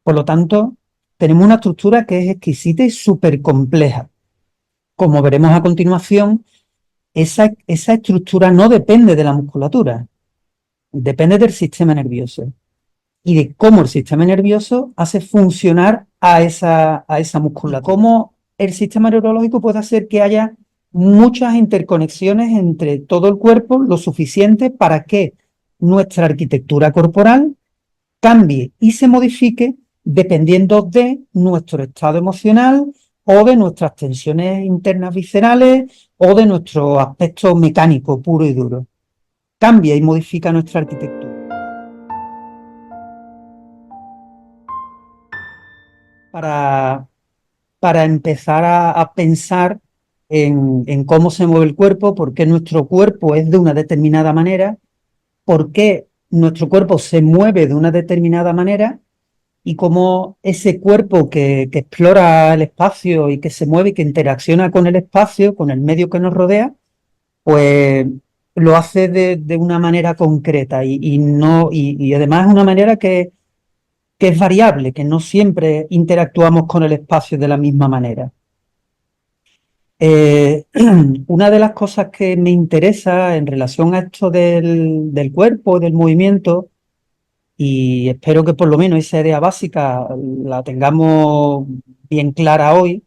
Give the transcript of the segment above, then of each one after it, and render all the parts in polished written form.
Por lo tanto, tenemos una estructura que es exquisita y súper compleja. Como veremos a continuación, esa estructura no depende de la musculatura, depende del sistema nervioso y de cómo el sistema nervioso hace funcionar a esa Y musculatura. co- Cómo el sistema neurológico puede hacer que haya muchas interconexiones entre todo el cuerpo, lo suficiente para que nuestra arquitectura corporal cambie y se modifique dependiendo de nuestro estado emocional o de nuestras tensiones internas viscerales o de nuestro aspecto mecánico puro y duro. Cambia y modifica nuestra arquitectura. Para, para empezar a pensar en cómo se mueve el cuerpo, por qué nuestro cuerpo es de una determinada manera, por qué nuestro cuerpo se mueve de una determinada manera y cómo ese cuerpo que explora el espacio y que se mueve y que interacciona con el espacio, con el medio que nos rodea, pues lo hace de una manera concreta no, y además una manera que es variable, que no siempre interactuamos con el espacio de la misma manera. Eh, una de las cosas que me interesa en relación a esto del cuerpo, del movimiento, y espero que por lo menos esa idea básica la tengamos bien clara hoy,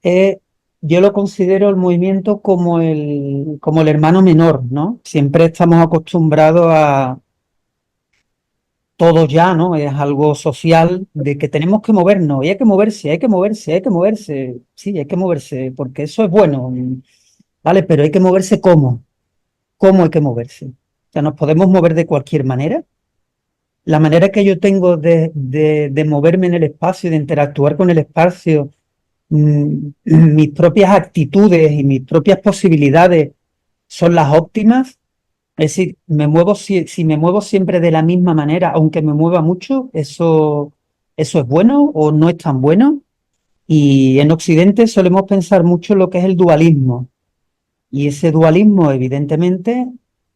es, yo lo considero el movimiento como el hermano menor, ¿no? Siempre estamos acostumbrados a todo ya, ¿no? Es algo social de que tenemos que movernos y hay que moverse, hay que moverse, hay que moverse. Sí, hay que moverse porque eso es bueno, ¿vale? Pero hay que moverse ¿cómo? ¿Cómo hay que moverse? O sea, nos podemos mover de cualquier manera. La manera que yo tengo de moverme en el espacio, de interactuar con el espacio, mis propias actitudes y mis propias posibilidades son las óptimas. Es decir, si me muevo siempre de la misma manera, aunque me mueva mucho, eso es bueno o no es tan bueno. Y en Occidente solemos pensar mucho en lo que es el dualismo. Y ese dualismo, evidentemente,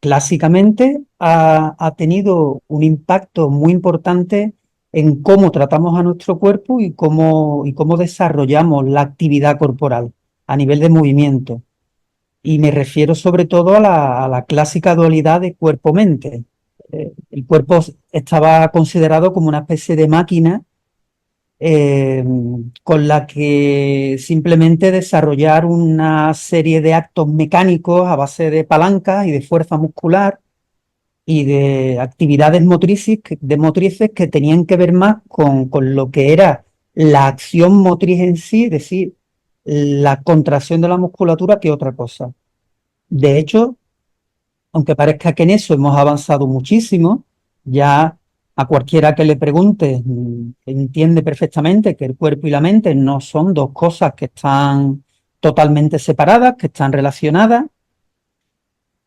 clásicamente, ha tenido un impacto muy importante en cómo tratamos a nuestro cuerpo y cómo desarrollamos la actividad corporal a nivel de movimiento. Y me refiero sobre todo a la clásica dualidad de cuerpo-mente. El cuerpo estaba considerado como una especie de máquina eh, con la que simplemente desarrollar una serie de actos mecánicos a base de palancas y de fuerza muscular y de actividades motrices que tenían que ver más con lo que era la acción motriz en sí, es decir, la contracción de la musculatura que otra cosa. De hecho, aunque parezca que en eso hemos avanzado muchísimo, ya a cualquiera que le pregunte entiende perfectamente que el cuerpo y la mente no son dos cosas que están totalmente separadas, que están relacionadas,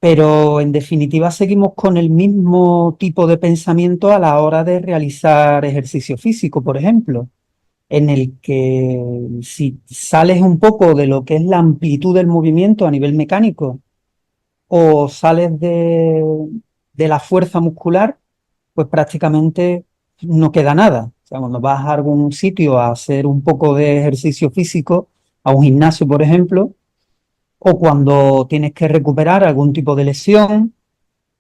pero en definitiva seguimos con el mismo tipo de pensamiento a la hora de realizar ejercicio físico, por ejemplo, en el que si sales un poco de lo que es la amplitud del movimiento a nivel mecánico, o sales de la fuerza muscular, pues prácticamente no queda nada. O sea, cuando vas a algún sitio a hacer un poco de ejercicio físico, a un gimnasio, por ejemplo, o cuando tienes que recuperar algún tipo de lesión,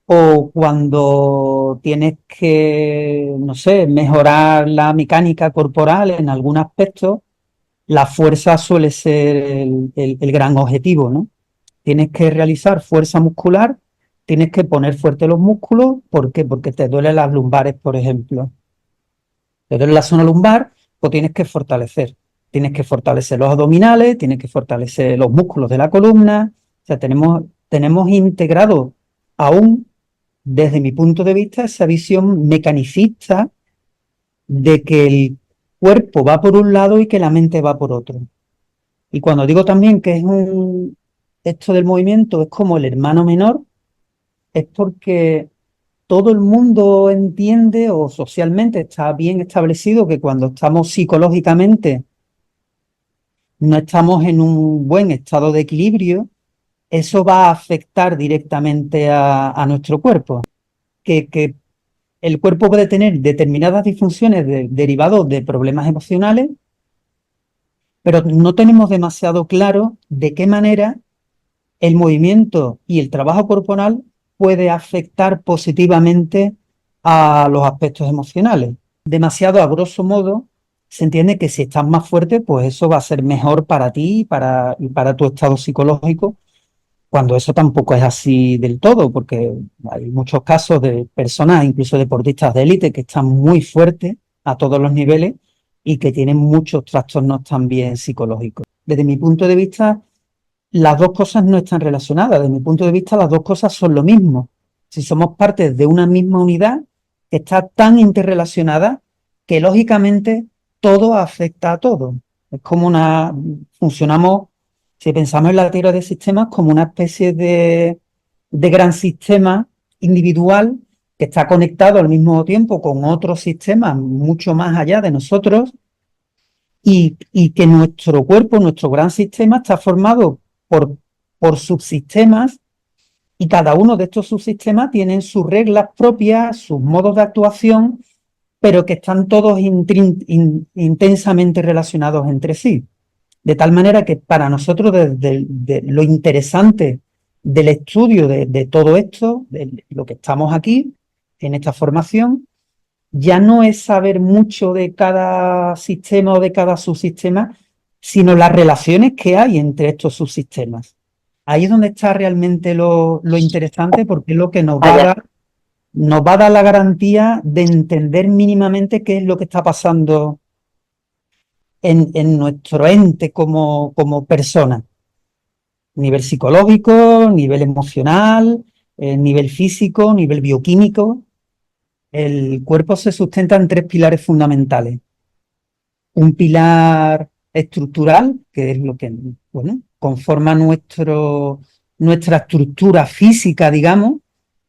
o cuando tienes que, no sé, mejorar la mecánica corporal en algún aspecto, la fuerza suele ser el gran objetivo, ¿no? Tienes que realizar fuerza muscular, tienes que poner fuerte los músculos. ¿Por qué? Porque te duelen las lumbares, por ejemplo. Te duele la zona lumbar, pues tienes que fortalecer. Tienes que fortalecer los abdominales, tienes que fortalecer los músculos de la columna. O sea, tenemos integrado aún, desde mi punto de vista, esa visión mecanicista de que el cuerpo va por un lado y que la mente va por otro. Y cuando digo también que esto del movimiento es como el hermano menor, es porque todo el mundo entiende o socialmente está bien establecido que cuando estamos psicológicamente no estamos en un buen estado de equilibrio, eso va a afectar directamente a nuestro cuerpo. Que el cuerpo puede tener determinadas disfunciones derivadas de problemas emocionales, pero no tenemos demasiado claro de qué manera el movimiento y el trabajo corporal puede afectar positivamente a los aspectos emocionales. Demasiado a grosso modo, se entiende que si estás más fuerte, pues eso va a ser mejor para ti y para tu estado psicológico, cuando eso tampoco es así del todo, porque hay muchos casos de personas, incluso deportistas de élite, que están muy fuertes a todos los niveles y que tienen muchos trastornos también psicológicos. Desde mi punto de vista, las dos cosas no están relacionadas. Desde mi punto de vista, las dos cosas son lo mismo. Si somos parte de una misma unidad, está tan interrelacionada que lógicamente todo afecta a todo. Es como funcionamos, si pensamos en la teoría de sistemas, como una especie de gran sistema individual que está conectado al mismo tiempo con otros sistemas mucho más allá de nosotros y que nuestro cuerpo, nuestro gran sistema, está formado por, por subsistemas y cada uno de estos subsistemas tienen sus reglas propias, sus modos de actuación, pero que están todos intensamente relacionados entre sí. De tal manera que para nosotros de lo interesante del estudio de todo esto, de lo que estamos aquí, en esta formación, ya no es saber mucho de cada sistema o de cada subsistema, sino las relaciones que hay entre estos subsistemas. Ahí es donde está realmente lo interesante, porque es lo que nos va a dar la garantía de entender mínimamente qué es lo que está pasando en nuestro ente como persona. Nivel psicológico, nivel emocional, nivel físico, nivel bioquímico. El cuerpo se sustenta en tres pilares fundamentales. Un pilar estructural, que es lo que, bueno, conforma nuestra estructura física, digamos,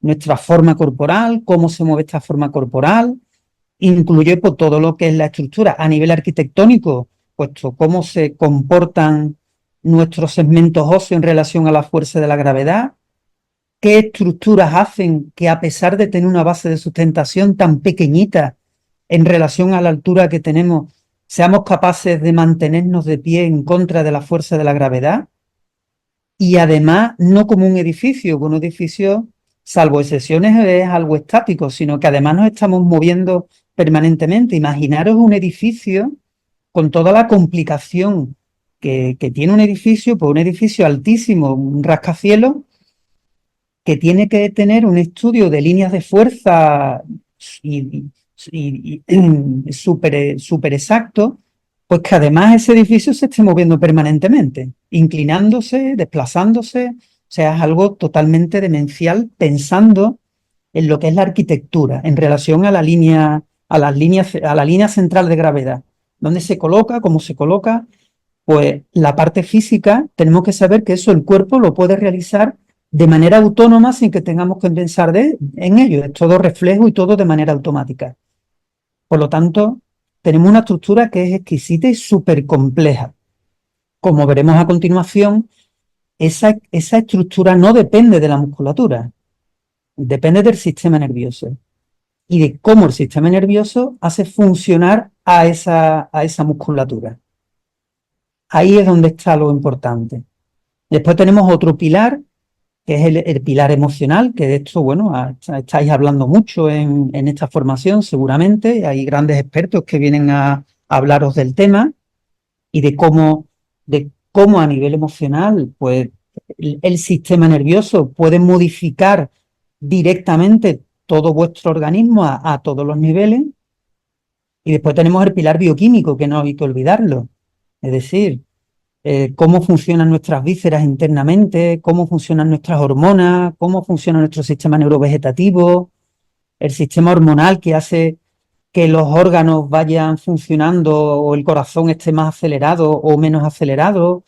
nuestra forma corporal, cómo se mueve esta forma corporal, incluye pues, todo lo que es la estructura. A nivel arquitectónico, puesto cómo se comportan nuestros segmentos óseos en relación a la fuerza de la gravedad, qué estructuras hacen que a pesar de tener una base de sustentación tan pequeñita en relación a la altura que tenemos, seamos capaces de mantenernos de pie en contra de la fuerza de la gravedad. Y además, no como un edificio, que un edificio, salvo excepciones, es algo estático, sino que además nos estamos moviendo permanentemente. Imaginaros un edificio con toda la complicación que tiene un edificio, pues un edificio altísimo, un rascacielos, que tiene que tener un estudio de líneas de fuerza súper exacto, pues que además ese edificio se esté moviendo permanentemente, inclinándose, desplazándose, o sea, es algo totalmente demencial pensando en lo que es la arquitectura en relación a a la línea central de gravedad, dónde se coloca, cómo se coloca, pues la parte física tenemos que saber que eso el cuerpo lo puede realizar de manera autónoma sin que tengamos que pensar en ello. Es todo reflejo y todo de manera automática. Por lo tanto, tenemos una estructura que es exquisita y súper compleja. Como veremos a continuación, esa estructura no depende de la musculatura, depende del sistema nervioso y de cómo el sistema nervioso hace funcionar a esa musculatura. Ahí es donde está lo importante. Después tenemos otro pilar, que es el pilar emocional, que de hecho, bueno, estáis hablando mucho en esta formación, seguramente. Hay grandes expertos que vienen a hablaros del tema y de cómo a nivel emocional, pues, el sistema nervioso puede modificar directamente todo vuestro organismo a todos los niveles. Y después tenemos el pilar bioquímico, que no hay que olvidarlo. Es decir, cómo funcionan nuestras vísceras internamente, cómo funcionan nuestras hormonas, cómo funciona nuestro sistema neurovegetativo, el sistema hormonal que hace que los órganos vayan funcionando o el corazón esté más acelerado o menos acelerado,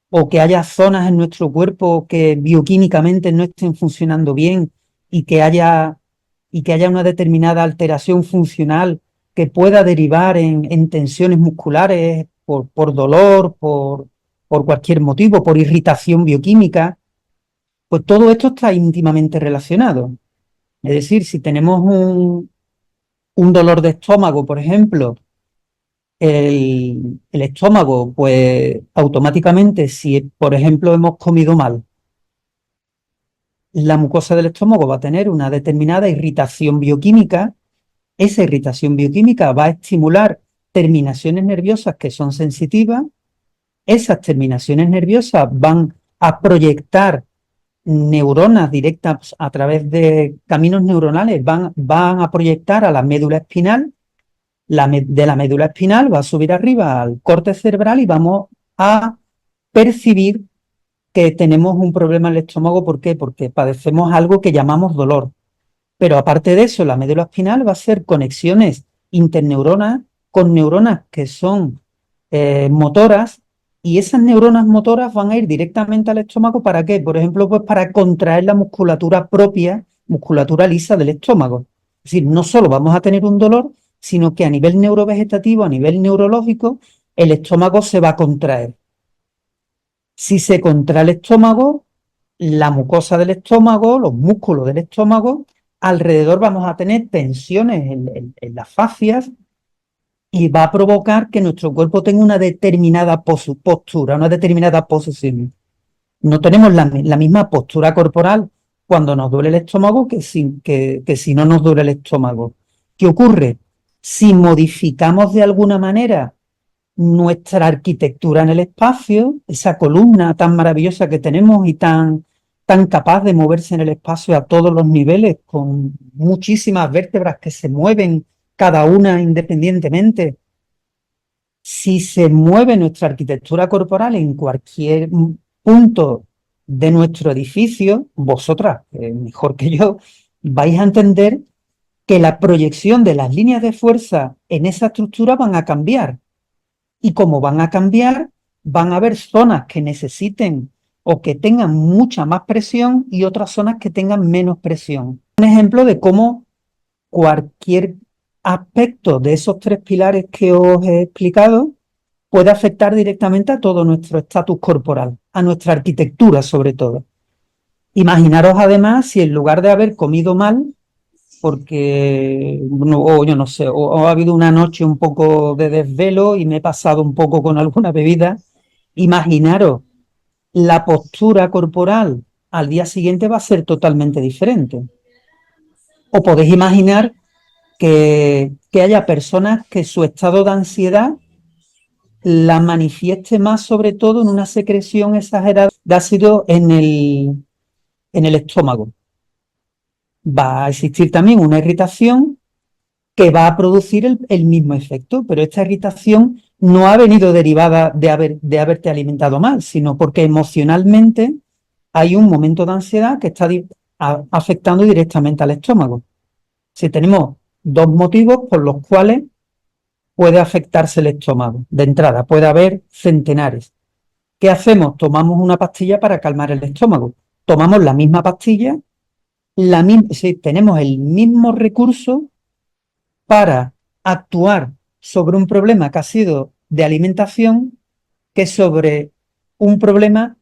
o que haya zonas en nuestro cuerpo que bioquímicamente no estén funcionando bien y y que haya una determinada alteración funcional que pueda derivar en tensiones musculares por dolor, por cualquier motivo, por irritación bioquímica, pues todo esto está íntimamente relacionado. Es decir, si tenemos un dolor de estómago, por ejemplo, el estómago, pues automáticamente, si por ejemplo hemos comido mal, la mucosa del estómago va a tener una determinada irritación bioquímica. Esa irritación bioquímica va a estimular terminaciones nerviosas que son sensitivas. Esas terminaciones nerviosas van a proyectar neuronas directas a través de caminos neuronales, van a proyectar a la médula espinal. De la médula espinal va a subir arriba al córtex cerebral y vamos a percibir que tenemos un problema en el estómago. ¿Por qué? Porque padecemos algo que llamamos dolor. Pero aparte de eso, la médula espinal va a hacer conexiones interneuronas con neuronas que son motoras, y esas neuronas motoras van a ir directamente al estómago. ¿Para qué? Por ejemplo, pues para contraer la musculatura propia, musculatura lisa del estómago. Es decir, no solo vamos a tener un dolor, sino que a nivel neurovegetativo, a nivel neurológico, el estómago se va a contraer. Si se contrae el estómago, la mucosa del estómago, los músculos del estómago, alrededor vamos a tener tensiones en las fascias, y va a provocar que nuestro cuerpo tenga una determinada postura, una determinada posición. No tenemos la misma postura corporal cuando nos duele el estómago que si no nos duele el estómago. ¿Qué ocurre? Si modificamos de alguna manera nuestra arquitectura en el espacio, esa columna tan maravillosa que tenemos y tan capaz de moverse en el espacio a todos los niveles, con muchísimas vértebras que se mueven cada una independientemente. Si se mueve nuestra arquitectura corporal en cualquier punto de nuestro edificio, vosotras, mejor que yo, vais a entender que la proyección de las líneas de fuerza en esa estructura van a cambiar. Y como van a cambiar, van a haber zonas que necesiten o que tengan mucha más presión y otras zonas que tengan menos presión. Un ejemplo de cómo cualquier aspecto de esos tres pilares que os he explicado puede afectar directamente a todo nuestro estatus corporal, a nuestra arquitectura sobre todo. Imaginaros además si en lugar de haber comido mal, porque, o yo no sé, o ha habido una noche un poco de desvelo y me he pasado un poco con alguna bebida, imaginaros la postura corporal al día siguiente va a ser totalmente diferente. O podéis imaginar que haya personas que su estado de ansiedad la manifieste más, sobre todo en una secreción exagerada de ácido en el estómago. Va a existir también una irritación que va a producir el mismo efecto, pero esta irritación no ha venido derivada de haberte alimentado mal, sino porque emocionalmente hay un momento de ansiedad que está afectando directamente al estómago. Si tenemos dos motivos por los cuales puede afectarse el estómago, de entrada, puede haber centenares. ¿Qué hacemos? Tomamos una pastilla para calmar el estómago. Tomamos la misma pastilla, sí, tenemos el mismo recurso para actuar sobre un problema que ha sido de alimentación que sobre un problema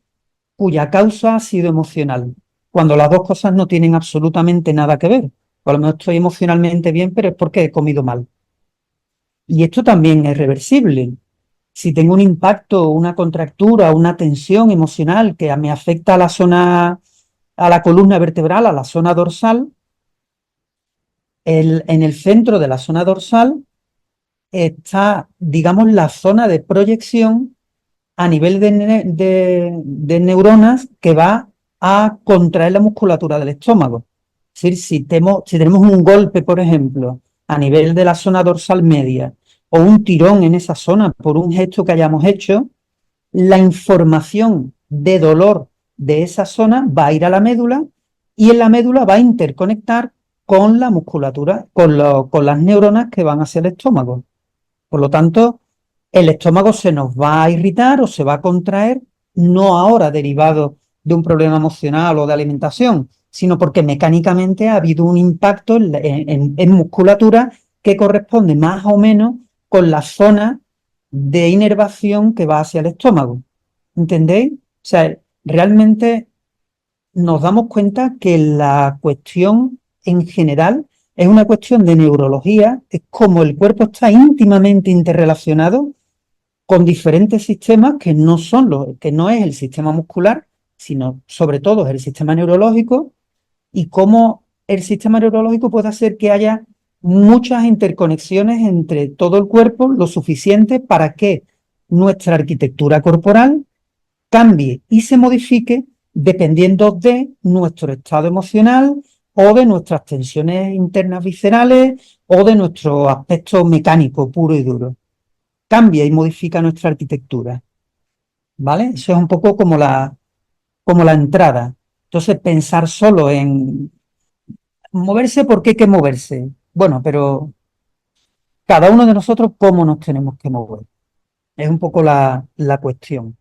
cuya causa ha sido emocional, cuando las dos cosas no tienen absolutamente nada que ver. Por lo menos estoy emocionalmente bien, pero es porque he comido mal. Y esto también es reversible. Si tengo un impacto, una contractura, una tensión emocional que me afecta a la zona, a la columna vertebral, a la zona dorsal, en el centro de la zona dorsal está, digamos, la zona de proyección a nivel de neuronas que va a contraer la musculatura del estómago. Es decir, si tenemos un golpe, por ejemplo, a nivel de la zona dorsal media, o un tirón en esa zona por un gesto que hayamos hecho, la información de dolor de esa zona va a ir a la médula, y en la médula va a interconectar con la musculatura, con las neuronas que van hacia el estómago. Por lo tanto, el estómago se nos va a irritar o se va a contraer, no ahora derivado de un problema emocional o de alimentación, sino porque mecánicamente ha habido un impacto en musculatura que corresponde más o menos con la zona de inervación que va hacia el estómago. ¿Entendéis? O sea, realmente nos damos cuenta que la cuestión en general es una cuestión de neurología, es como el cuerpo está íntimamente interrelacionado con diferentes sistemas que no son los, que no es el sistema muscular, sino sobre todo es el sistema neurológico, y cómo el sistema neurológico puede hacer que haya muchas interconexiones entre todo el cuerpo, lo suficiente para que nuestra arquitectura corporal cambie y se modifique dependiendo de nuestro estado emocional o de nuestras tensiones internas viscerales o de nuestro aspecto mecánico puro y duro. Cambia y modifica nuestra arquitectura, ¿vale? Eso es un poco como la entrada. Entonces, pensar solo en moverse porque hay que moverse. Bueno, pero cada uno de nosotros, ¿cómo nos tenemos que mover? Es un poco la cuestión.